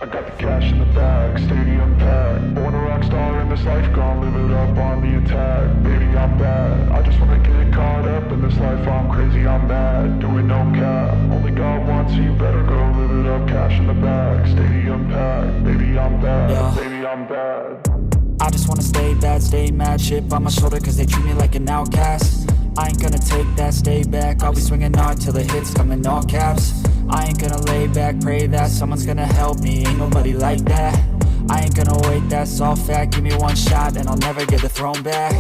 I got the cash in the bag, stadium packed. Born a rock star in this life, gon' live it up on the attack. Baby, I'm bad, I just wanna get caught up in this life. I'm crazy, I'm mad, doing no cap. Only God wants you, better go live it up. Cash in the bag, stadium packed. Baby, I'm bad, Yeah. baby, I'm bad. I just wanna stay bad, stay mad. Chip on my shoulder cause they treat me like an outcast. I ain't gonna take that, stay back. I'll be swinging hard till the hits come in all caps. I ain't gonna lay back, pray that someone's gonna help me. Ain't nobody like that. I ain't gonna wait, that's all fact. Give me one shot and I'll never get the throne back.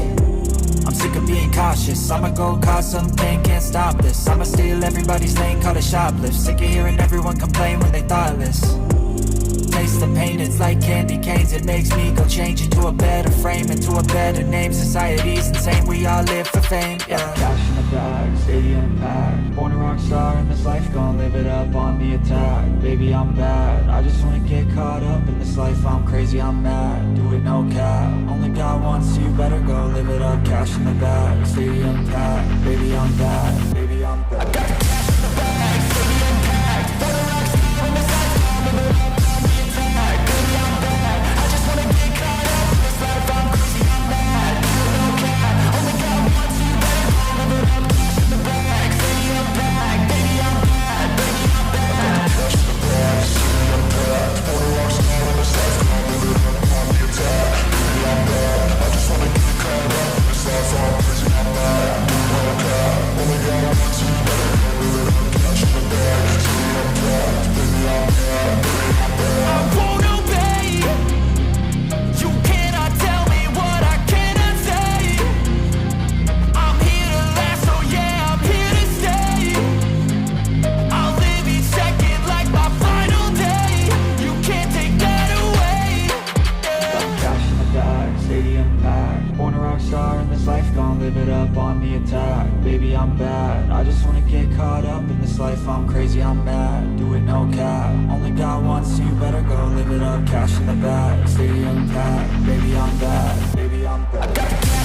I'm sick of being cautious. I'ma go cause something, can't stop this. I'ma steal everybody's lane, call it shoplift. Sick of hearing everyone complain when they thoughtless. Taste the pain, it's like candy canes. It makes me go change into a better frame, into a better name. Society's insane, we all live for fame, yeah. Cash in the bag, stadium packed. Born a rock star in this life, gon' live it up on the attack. Baby, I'm bad, I just wanna get caught up in this life. I'm crazy, I'm mad, do it no cap. Only God wants you, better go live it up. Cash in the bag, stadium packed. Baby, I'm bad, baby, I'm bad. I got the cash in the bag, stadium packed. Born a rock star in this life, gon' live it up. Live it up on the attack. Baby, I'm bad, I just wanna get caught up in this life. I'm crazy, I'm mad, do it no cap. Only God wants you, better go live it up. Cash in the bag, stadium packed. Baby, I'm bad, baby, I'm bad. I got the cash.